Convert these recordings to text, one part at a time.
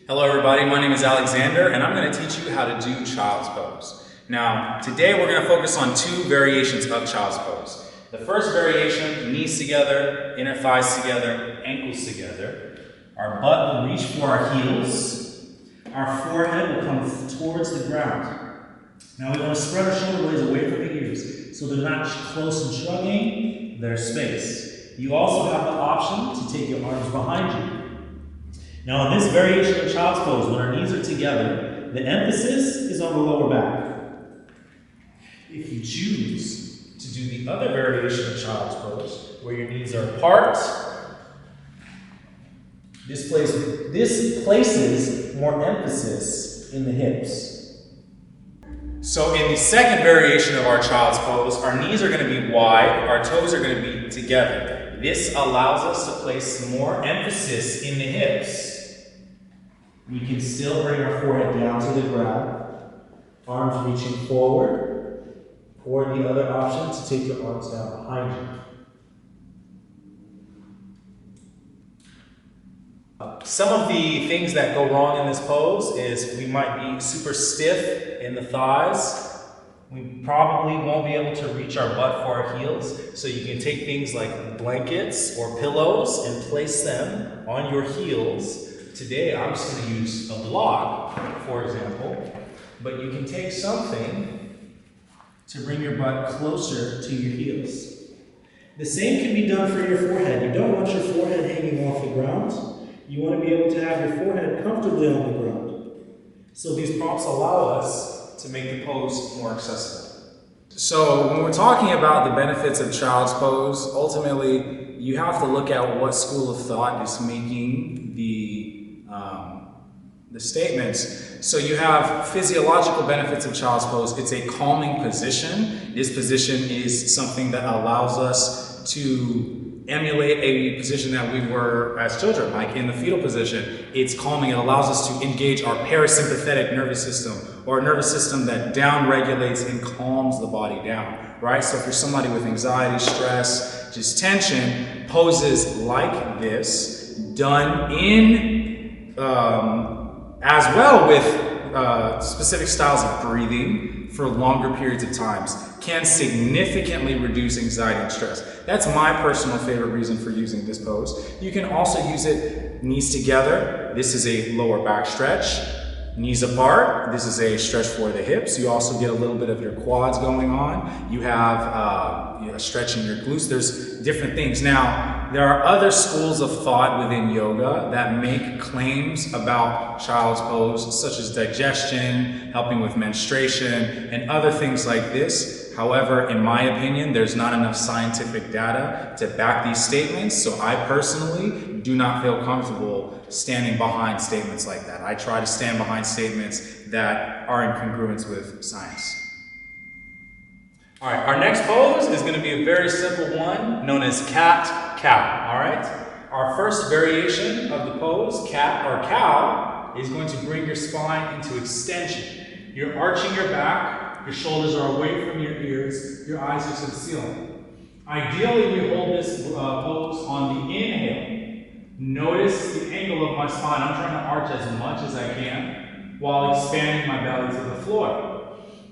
Hello everybody, my name is Alexander and I'm going to teach you how to do Child's Pose. Now, today we're going to focus on two variations of Child's Pose. The first variation, knees together, inner thighs together, ankles together. Our butt will reach for our heels. Our forehead will come towards the ground. Now we want to spread our shoulder blades away from the ears so they're not close and shrugging, there's space. You also have the option to take your arms behind you. Now in this variation of Child's Pose, when our knees are together, the emphasis is on the lower back. If you choose to do the other variation of Child's Pose, where your knees are apart, this places more emphasis in the hips. So in the second variation of our Child's Pose, our knees are going to be wide, our toes are going to be together. This allows us to place more emphasis in the hips. We can still bring our forehead down to the ground, arms reaching forward, or the other option to take your arms down behind you. Some of the things that go wrong in this pose is we might be super stiff in the thighs. We probably won't be able to reach our butt for our heels, so you can take things like blankets or pillows and place them on your heels. Today I'm just going to use a block, for example, but you can take something to bring your butt closer to your heels. The same can be done for your forehead. You don't want your forehead hanging off the ground. You want to be able to have your forehead comfortably on the ground. So these prompts allow us to make the pose more accessible. So when we're talking about the benefits of Child's Pose, ultimately you have to look at what school of thought is making the statements. So you have physiological benefits of Child's Pose. It's a calming position. This position is something that allows us to emulate a position that we were as children, like in the fetal position. It's calming. It allows us to engage our parasympathetic nervous system, or a nervous system that down-regulates and calms the body down, right? So if you're somebody with anxiety, stress, just tension, poses like this, done in as well with specific styles of breathing for longer periods of times, can significantly reduce anxiety and stress. That's my personal favorite reason for using this pose. You can also use it knees together. This is a lower back stretch. Knees apart, this is a stretch for the hips. You also get a little bit of your quads going on. You have stretching your glutes. There's different things. Now, there are other schools of thought within yoga that make claims about Child's Pose, such as digestion, helping with menstruation, and other things like this. However, in my opinion, there's not enough scientific data to back these statements, so I personally do not feel comfortable standing behind statements like that. I try to stand behind statements that are in congruence with science. All right, our next pose is going to be a very simple one known as cat-cow, all right? Our first variation of the pose, cat or cow, is going to bring your spine into extension. You're arching your back, your shoulders are away from your ears, your eyes are to the ceiling. Ideally, we hold this pose on the inhale. Notice the angle of my spine. I'm trying to arch as much as I can while expanding my belly to the floor.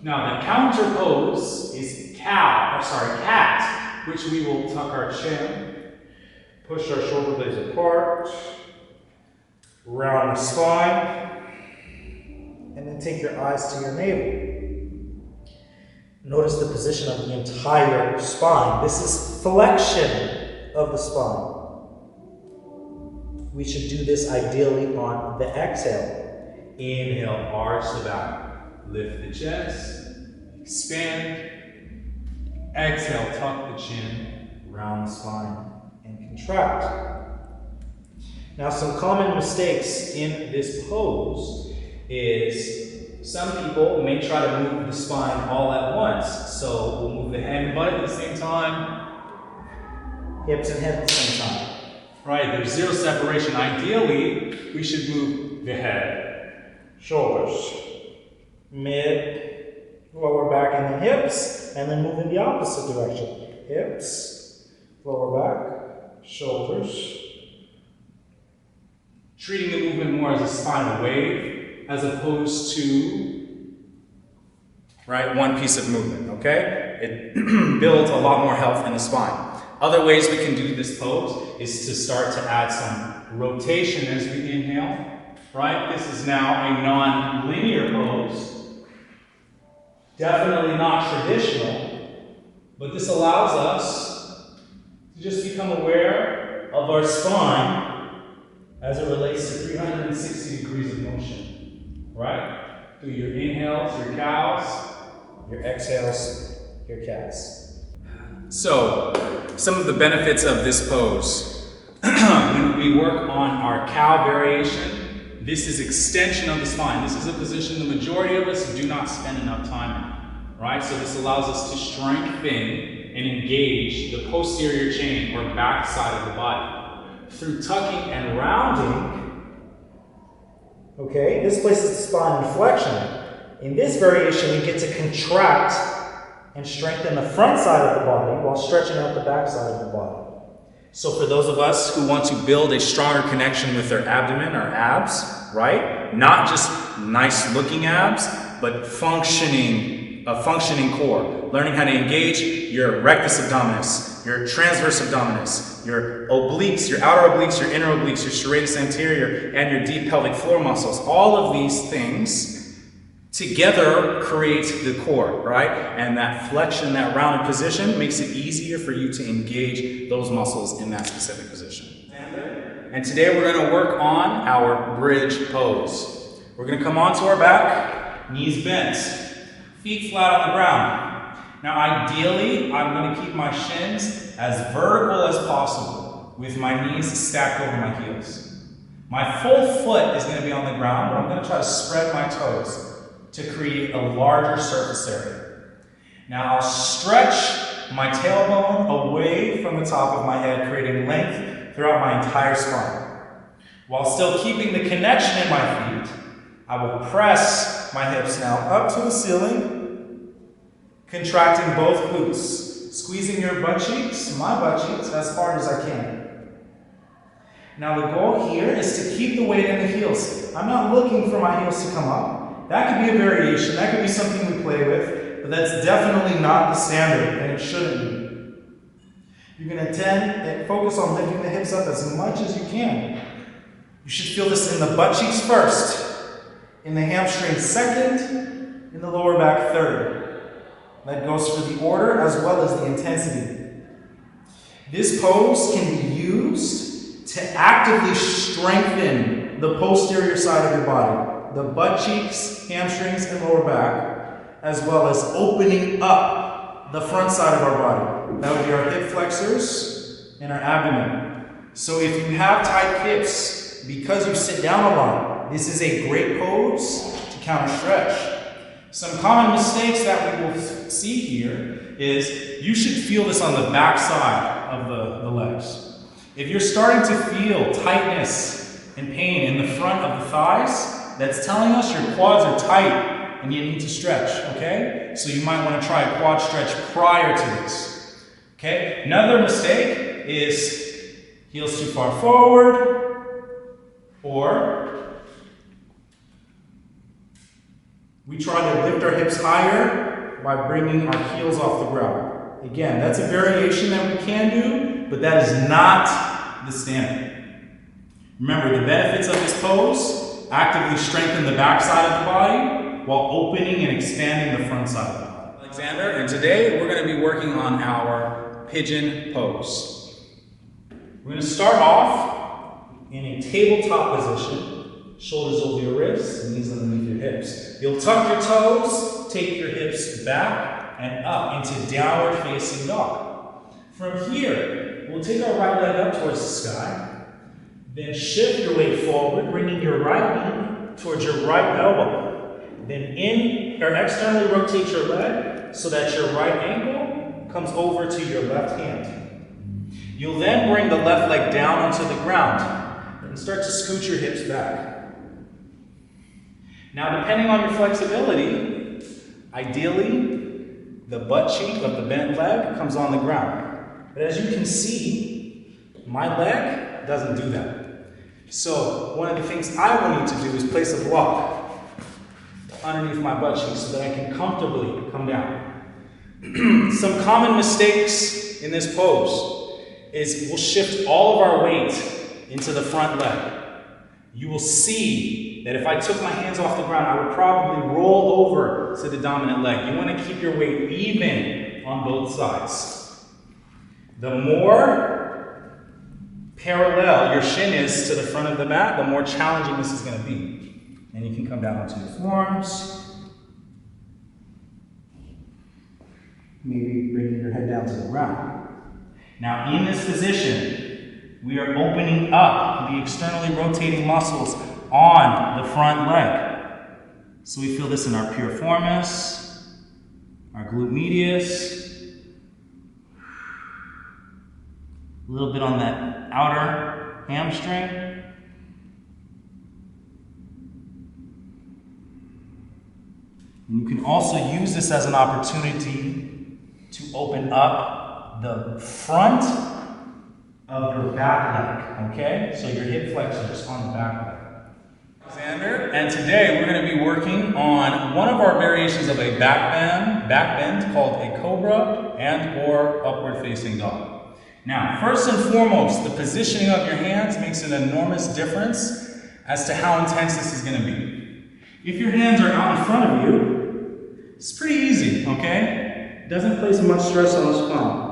Now the counter pose is cat, which we will tuck our chin, push our shoulder blades apart, round the spine, and then take your eyes to your navel. Notice the position of the entire spine. This is flexion of the spine. We should do this ideally on the exhale. Inhale, arch the back. Lift the chest, expand. Exhale, tuck the chin, round the spine, and contract. Now, some common mistakes in this pose is some people may try to move the spine all at once. So we'll move the head and butt at the same time, hips and head at the same time. Right, there's zero separation. Ideally, we should move the head, shoulders, mid, lower back, and then hips, and then move in the opposite direction. Hips, lower back, shoulders, treating the movement more as a spinal wave as opposed to, right, one piece of movement, okay? It builds a lot more health in the spine. Other ways we can do this pose is to start to add some rotation as we inhale, right? This is now a non-linear pose. Definitely not traditional, but this allows us to just become aware of our spine as it relates to 360 degrees of motion, right? Through your inhales, your cows, your exhales, your cats. So, some of the benefits of this pose. When we work on our cow variation, this is extension of the spine. This is a position the majority of us do not spend enough time in, right? So this allows us to strengthen and engage the posterior chain or back side of the body. Through tucking and rounding, okay, this places the spine in flexion. In this variation, we get to contract and strengthen the front side of the body while stretching out the back side of the body. So for those of us who want to build a stronger connection with their abdomen or abs, right? Not just nice looking abs, but a functioning core. Learning how to engage your rectus abdominis, your transverse abdominis, your obliques, your outer obliques, your inner obliques, your serratus anterior, and your deep pelvic floor muscles. All of these things together create the core, right? And that flexion, that rounded position makes it easier for you to engage those muscles in that specific position. And today we're going to work on our bridge pose. We're going to come onto our back, knees bent, feet flat on the ground. Now ideally, I'm going to keep my shins as vertical as possible with my knees stacked over my heels. My full foot is going to be on the ground, but I'm going to try to spread my toes to create a larger surface area. Now I'll stretch my tailbone away from the top of my head, creating length throughout my entire spine. While still keeping the connection in my feet, I will press my hips now up to the ceiling, contracting both glutes, squeezing your butt cheeks, my butt cheeks, as hard as I can. Now the goal here is to keep the weight in the heels. I'm not looking for my heels to come up. That could be a variation, that could be something we play with, but that's definitely not the standard, and it shouldn't be. You're going to tend and focus on lifting the hips up as much as you can. You should feel this in the butt cheeks first, in the hamstring second, in the lower back third. That goes for the order as well as the intensity. This pose can be used to actively strengthen the posterior side of your body. The butt cheeks, hamstrings, and lower back, as well as opening up the front side of our body. That would be our hip flexors and our abdomen. So if you have tight hips because you sit down a lot, this is a great pose to counter stretch. Some common mistakes that we will see here is you should feel this on the back side of the legs. If you're starting to feel tightness and pain in the front of the thighs, that's telling us your quads are tight and you need to stretch, okay? So you might want to try a quad stretch prior to this, okay? Another mistake is heels too far forward, or we try to lift our hips higher by bringing our heels off the ground. Again, that's a variation that we can do, but that is not the standard. Remember, the benefits of this pose: actively strengthen the back side of the body while opening and expanding the front side of the body. Alexander, and today we're going to be working on our pigeon pose. We're going to start off in a tabletop position, shoulders over your wrists, knees underneath your hips. You'll tuck your toes, take your hips back and up into downward facing dog. From here, we'll take our right leg up towards the sky. Then shift your weight forward, bringing your right knee towards your right elbow. Then externally rotate your leg so that your right ankle comes over to your left hand. You'll then bring the left leg down onto the ground and start to scoot your hips back. Now, depending on your flexibility, ideally, the butt cheek of the bent leg comes on the ground. But as you can see, my leg doesn't do that. So one of the things I will need to do is place a block underneath my butt cheeks so that I can comfortably come down. Some common mistakes in this pose is we'll shift all of our weight into the front leg. You will see that if I took my hands off the ground, I would probably roll over to the dominant leg. You want to keep your weight even on both sides. The more parallel your shin is to the front of the mat, the more challenging this is going to be. And you can come down onto your forearms. Maybe bringing your head down to the ground. Now in this position, we are opening up the externally rotating muscles on the front leg. So we feel this in our piriformis, our glute medius, a little bit on that outer hamstring. And you can also use this as an opportunity to open up the front of your back leg, okay? So your hip flexors on the back leg. Alexander, and today we're going to be working on one of our variations of a back bend called a cobra and or upward facing dog. Now, first and foremost, the positioning of your hands makes an enormous difference as to how intense this is going to be. If your hands are out in front of you, it's pretty easy, okay? It doesn't place much stress on the spine.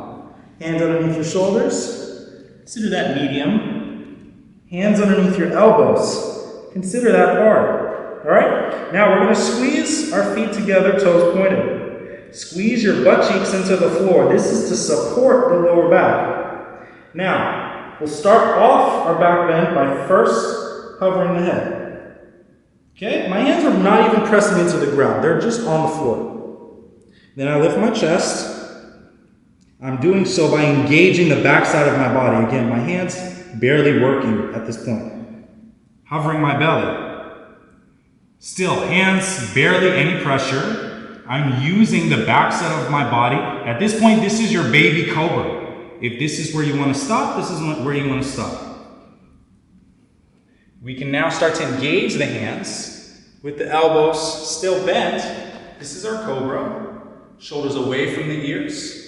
Hands underneath your shoulders, consider that medium. Hands underneath your elbows, consider that hard. All right? Now we're going to squeeze our feet together, toes pointed. Squeeze your butt cheeks into the floor. This is to support the lower back. Now, we'll start off our back bend by first hovering the head. Okay? My hands are not even pressing into the ground. They're just on the floor. Then I lift my chest. I'm doing so by engaging the backside of my body. Again, my hands barely working at this point. Hovering my belly. Still, hands barely any pressure. I'm using the backside of my body. At this point, this is your baby cobra. If this is where you want to stop, this is where you want to stop. We can now start to engage the hands with the elbows still bent. This is our cobra. Shoulders away from the ears.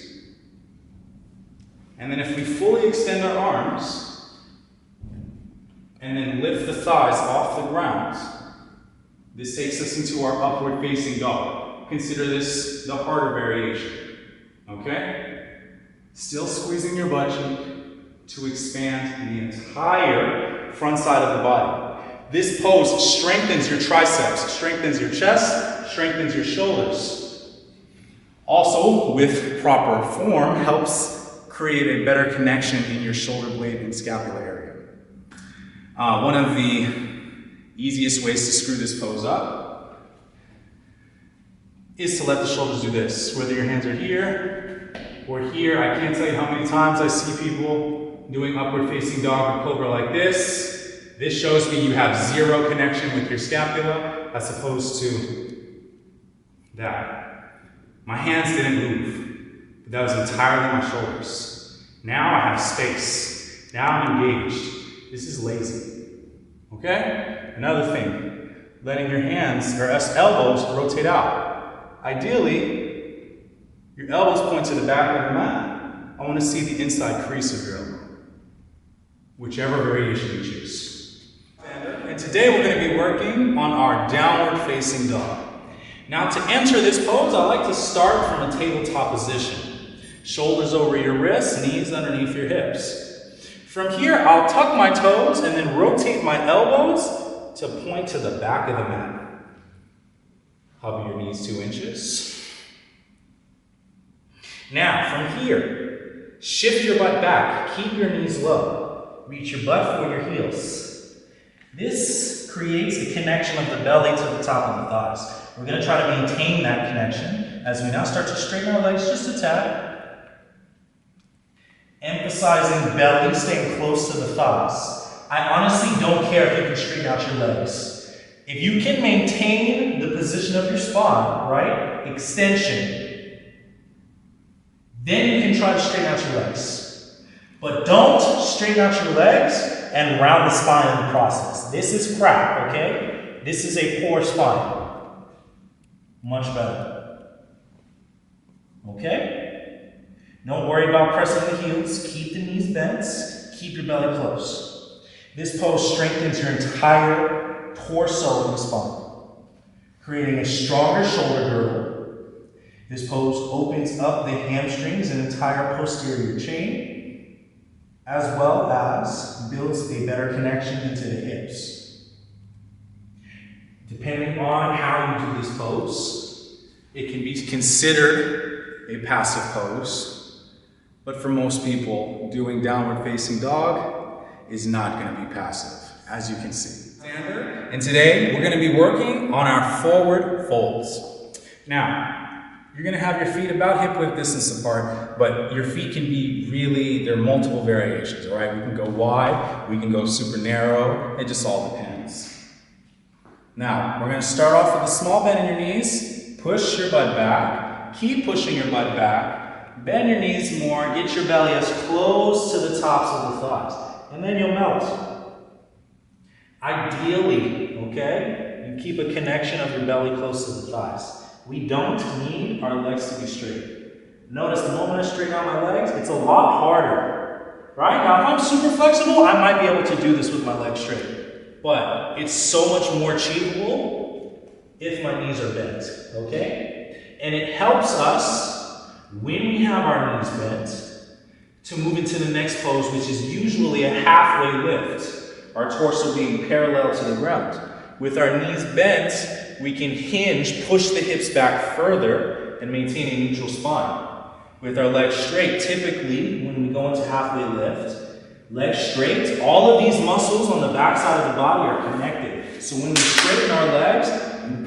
And then if we fully extend our arms and then lift the thighs off the ground, this takes us into our upward facing dog. Consider this the harder variation. Okay? Still squeezing your butt cheek to expand the entire front side of the body. This pose strengthens your triceps, strengthens your chest, strengthens your shoulders. Also, with proper form, helps create a better connection in your shoulder blade and scapular area. One of the easiest ways to screw this pose up is to let the shoulders do this. Whether your hands are here or here, I can't tell you how many times I see people doing upward facing dog or cobra like this. This shows me you have zero connection with your scapula as opposed to that. My hands didn't move, but that was entirely my shoulders. Now I have space. Now I'm engaged. This is lazy. Okay? Another thing, letting your hands or elbows rotate out. Ideally, your elbows point to the back of the mat. I want to see the inside crease of your elbow. Whichever variation you choose. And today we're going to be working on our downward facing dog. Now to enter this pose, I like to start from a tabletop position. Shoulders over your wrists, knees underneath your hips. From here, I'll tuck my toes and then rotate my elbows to point to the back of the mat. Hover your knees 2 inches. Now, from here, shift your butt back. Keep your knees low. Reach your butt for your heels. This creates a connection of the belly to the top of the thighs. We're going to try to maintain that connection as we now start to straighten our legs just a tad. Emphasizing belly staying close to the thighs. I honestly don't care if you can straighten out your legs. If you can maintain the position of your spine, right? Extension. Then you can try to straighten out your legs. But don't straighten out your legs and round the spine in the process. This is crap, okay? This is a poor spine. Much better. Okay? Don't worry about pressing the heels. Keep the knees bent. Keep your belly close. This pose strengthens your entire torso of the spine, creating a stronger shoulder girdle. This pose opens up the hamstrings and entire posterior chain, as well as builds a better connection into the hips. Depending on how you do this pose, it can be considered a passive pose, but for most people, doing downward facing dog is not going to be passive, as you can see. And today, we're going to be working on our forward folds. Now, you're going to have your feet about hip width distance apart, but your feet can be really, there are multiple variations, all right? We can go wide, we can go super narrow, it just all depends. Now, we're going to start off with a small bend in your knees, push your butt back, keep pushing your butt back, bend your knees more, get your belly as close to the tops of the thighs, and then you'll melt. Ideally, okay, you keep a connection of your belly close to the thighs. We don't need our legs to be straight. Notice the moment I straighten out my legs, it's a lot harder, right? Now, if I'm super flexible, I might be able to do this with my legs straight, but it's so much more achievable if my knees are bent, okay? And it helps us, when we have our knees bent, to move into the next pose, which is usually a halfway lift, our torso being parallel to the ground. With our knees bent, we can hinge, push the hips back further, and maintain a neutral spine. With our legs straight, typically, when we go into halfway lift, legs straight, all of these muscles on the back side of the body are connected. So when we straighten our legs,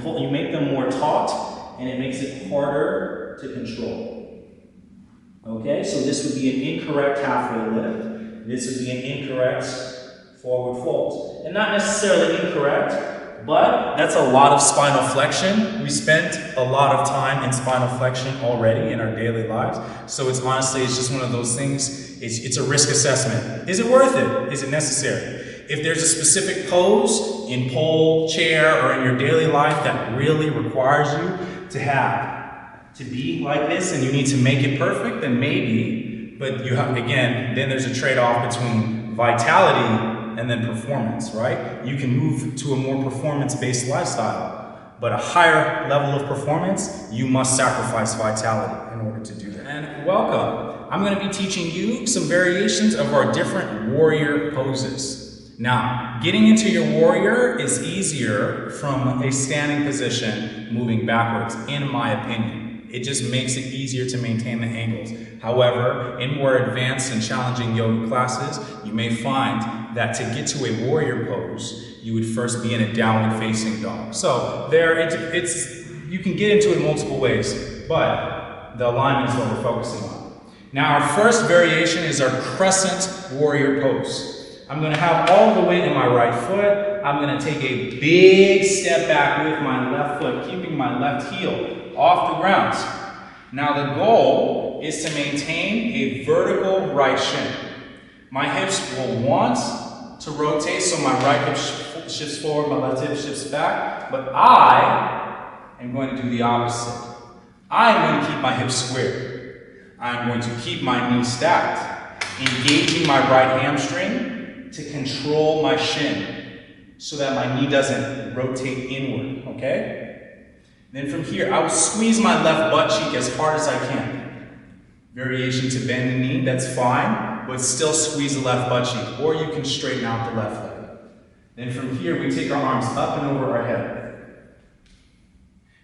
you make them more taut, and it makes it harder to control. Okay, so this would be an incorrect halfway lift. This would be an incorrect forward fold. And not necessarily incorrect, but that's a lot of spinal flexion. We spent a lot of time in spinal flexion already in our daily lives. So it's just one of those things. It's a risk assessment. Is it worth it? Is it necessary? If there's a specific pose in pole, chair, or in your daily life that really requires you to be like this and you need to make it perfect, then maybe. But you have, again, then there's a trade-off between vitality and then performance, right? You can move to a more performance-based lifestyle, but a higher level of performance, you must sacrifice vitality in order to do that. And welcome. I'm going to be teaching you some variations of our different warrior poses. Now, getting into your warrior is easier from a standing position moving backwards, in my opinion. It just makes it easier to maintain the angles. However, in more advanced and challenging yoga classes, you may find that to get to a warrior pose, you would first be in a downward facing dog. So you can get into it multiple ways, but the alignment is what we're focusing on. Now, our first variation is our crescent warrior pose. I'm going to have all the weight in my right foot. I'm going to take a big step back with my left foot, keeping my left heel off the ground. Now the goal is to maintain a vertical right shin. My hips will want to rotate, so my right hip shifts forward, my left hip shifts back, but I am going to do the opposite. I am going to keep my hips squared. I am going to keep my knees stacked, engaging my right hamstring to control my shin so that my knee doesn't rotate inward, okay? Then from here, I will squeeze my left butt cheek as hard as I can. Variation to bend the knee, that's fine, but still squeeze the left butt cheek, or you can straighten out the left leg. Then from here, we take our arms up and over our head.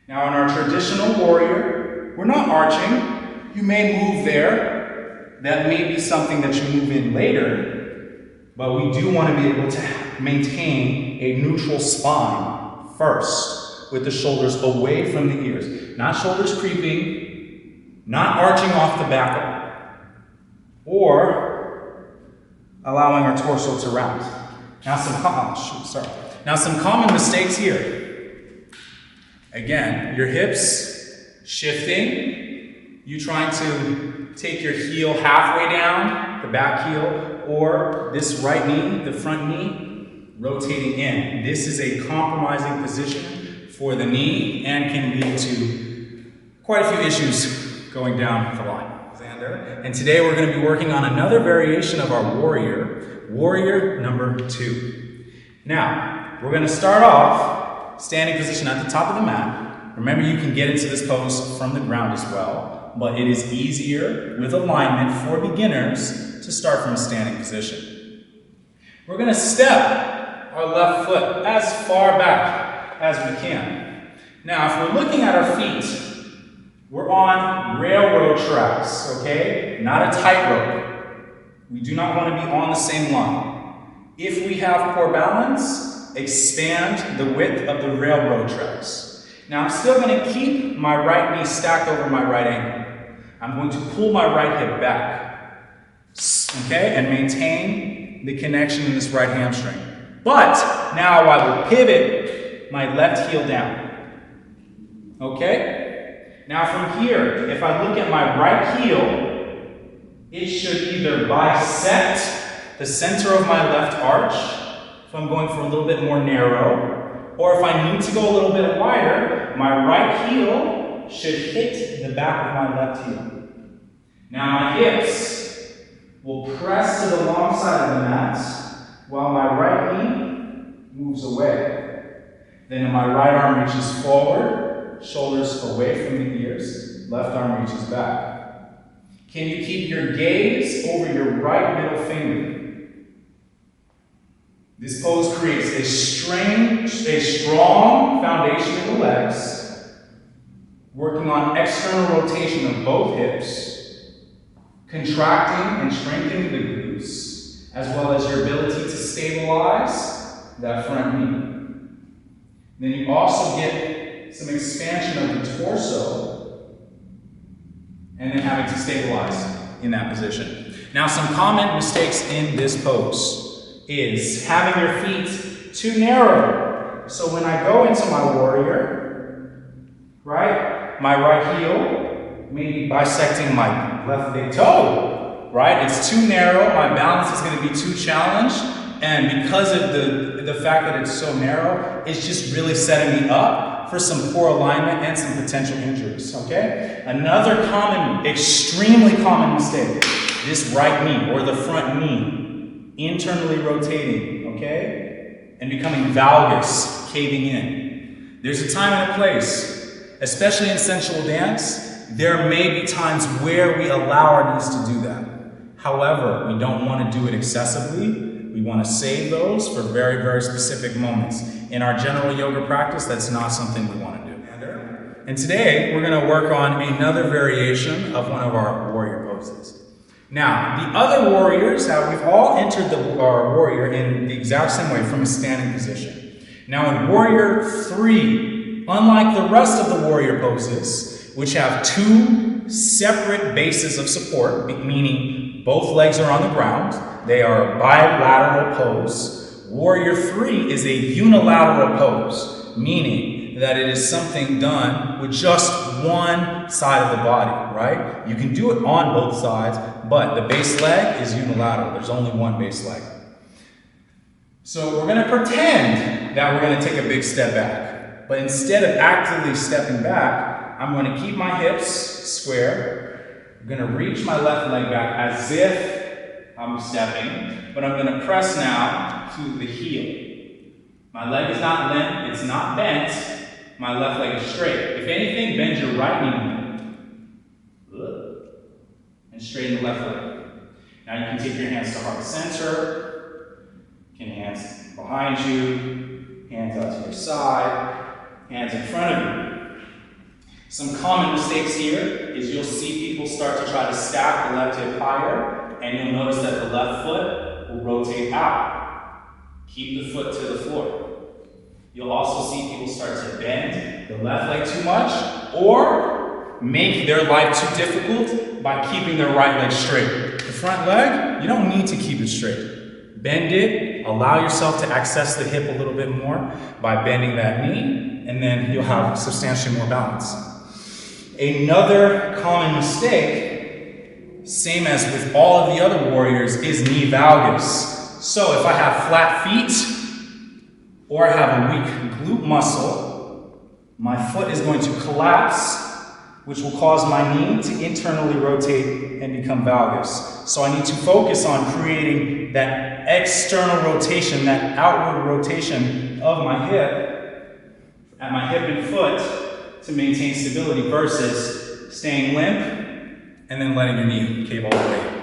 Now in our traditional warrior, we're not arching. You may move there. That may be something that you move in later, but we do want to be able to maintain a neutral spine first, with the shoulders away from the ears. Not shoulders creeping, not arching off the back, or allowing our torso to round. Now some common mistakes here. Again, your hips shifting, you trying to take your heel halfway down, the back heel, or this right knee, the front knee, rotating in. This is a compromising position for the knee and can lead to quite a few issues going down the line. And today we're going to be working on another variation of our warrior number 2. Now, we're going to start off standing position at the top of the mat. Remember, you can get into this pose from the ground as well, but it is easier with alignment for beginners to start from a standing position. We're going to step our left foot as far back as we can. Now, if we're looking at our feet, we're on railroad tracks, okay? Not a tightrope. We do not want to be on the same line. If we have poor balance, expand the width of the railroad tracks. Now I'm still going to keep my right knee stacked over my right ankle. I'm going to pull my right hip back, okay? And maintain the connection in this right hamstring. But now I will pivot my left heel down, okay? Now from here, if I look at my right heel, it should either bisect the center of my left arch, if I'm going for a little bit more narrow, or if I need to go a little bit wider, my right heel should hit the back of my left heel. Now my hips will press to the long side of the mat, while my right knee moves away. Then my right arm reaches forward, shoulders away from the ears, left arm reaches back. Can you keep your gaze over your right middle finger? This pose creates a strong foundation in the legs, working on external rotation of both hips, contracting and strengthening the glutes, as well as your ability to stabilize that front knee. Then you also get some expansion of the torso, and then having to stabilize in that position. Now, some common mistakes in this pose is having your feet too narrow. So when I go into my warrior, right, my right heel may be bisecting my left big toe, right? It's too narrow, my balance is going to be too challenged, and because of the fact that it's so narrow, it's just really setting me up for some poor alignment and some potential injuries, okay? Another common, extremely common mistake, this right knee or the front knee internally rotating, okay? And becoming valgus, caving in. There's a time and a place, especially in sensual dance, there may be times where we allow our knees to do that. However, we don't want to do it excessively. We want to save those for very, very specific moments. In our general yoga practice, that's not something we want to do. And today, we're going to work on another variation of one of our warrior poses. Now, the other warriors, we've all entered our warrior in the exact same way from a standing position. Now, in warrior 3, unlike the rest of the warrior poses, which have 2 separate bases of support, meaning both legs are on the ground, they are a bilateral pose. Warrior 3 is a unilateral pose, meaning that it is something done with just one side of the body, right? You can do it on both sides, but the base leg is unilateral. There's only one base leg. So we're going to pretend that we're going to take a big step back. But instead of actively stepping back, I'm going to keep my hips square. I'm going to reach my left leg back as if I'm stepping, but I'm going to press now to the heel. My leg is not limp, it's not bent. My left leg is straight. If anything, bend your right knee and straighten the left leg. Now you can take your hands to heart center, you can hands behind you, hands out to your side, hands in front of you. Some common mistakes here is you'll see people start to try to stack the left hip higher, and you'll notice that the left foot will rotate out. Keep the foot to the floor. You'll also see people start to bend the left leg too much, or make their life too difficult by keeping their right leg straight. The front leg, you don't need to keep it straight. Bend it, allow yourself to access the hip a little bit more by bending that knee, and then you'll have substantially more balance. Another common mistake same as with all of the other warriors, is knee valgus. So if I have flat feet or I have a weak glute muscle, my foot is going to collapse, which will cause my knee to internally rotate and become valgus. So I need to focus on creating that external rotation, that outward rotation of my hip, at my hip and foot, to maintain stability versus staying limp and then letting your knee cave all the way.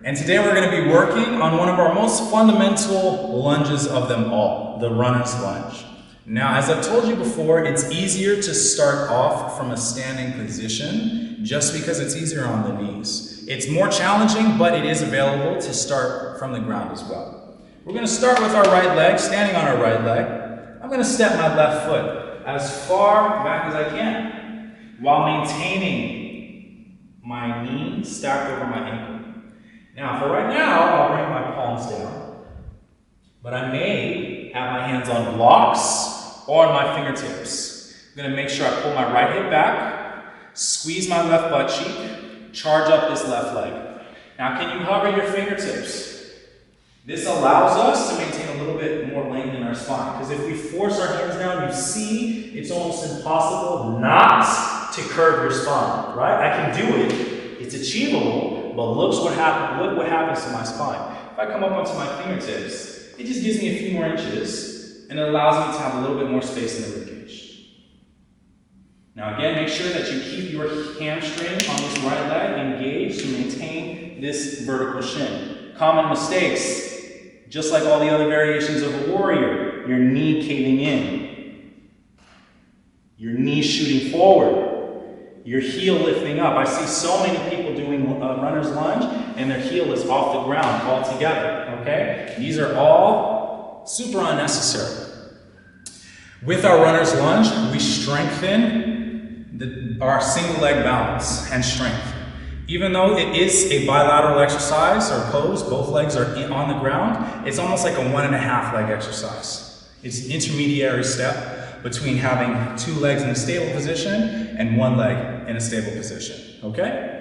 And today we're going to be working on one of our most fundamental lunges of them all, the runner's lunge. Now, as I've told you before, it's easier to start off from a standing position just because it's easier on the knees. It's more challenging, but it is available to start from the ground as well. We're going to start with our right leg, standing on our right leg. I'm going to step my left foot as far back as I can while maintaining my knee stacked over my ankle. Now, for right now, I'll bring my palms down, but I may have my hands on blocks or on my fingertips. I'm going to make sure I pull my right hip back, squeeze my left butt cheek, charge up this left leg. Now, can you hover your fingertips? This allows us to maintain a little bit more length in our spine, because if we force our hands down, you see it's almost impossible not to curve your spine, right? I can do it, it's achievable, but look what happens to my spine. If I come up onto my fingertips, it just gives me a few more inches, and it allows me to have a little bit more space in the ribcage. Now again, make sure that you keep your hamstring on this right leg engaged to maintain this vertical shin. Common mistakes, just like all the other variations of a warrior, your knee caving in, your knee shooting forward, your heel lifting up. I see so many people doing runner's lunge and their heel is off the ground altogether, okay? These are all super unnecessary. With our runner's lunge, we strengthen our single leg balance and strength. Even though it is a bilateral exercise or pose, both legs are on the ground, it's almost like a 1.5 leg exercise. It's an intermediary step between having 2 legs in a stable position and 1 leg in a stable position, okay?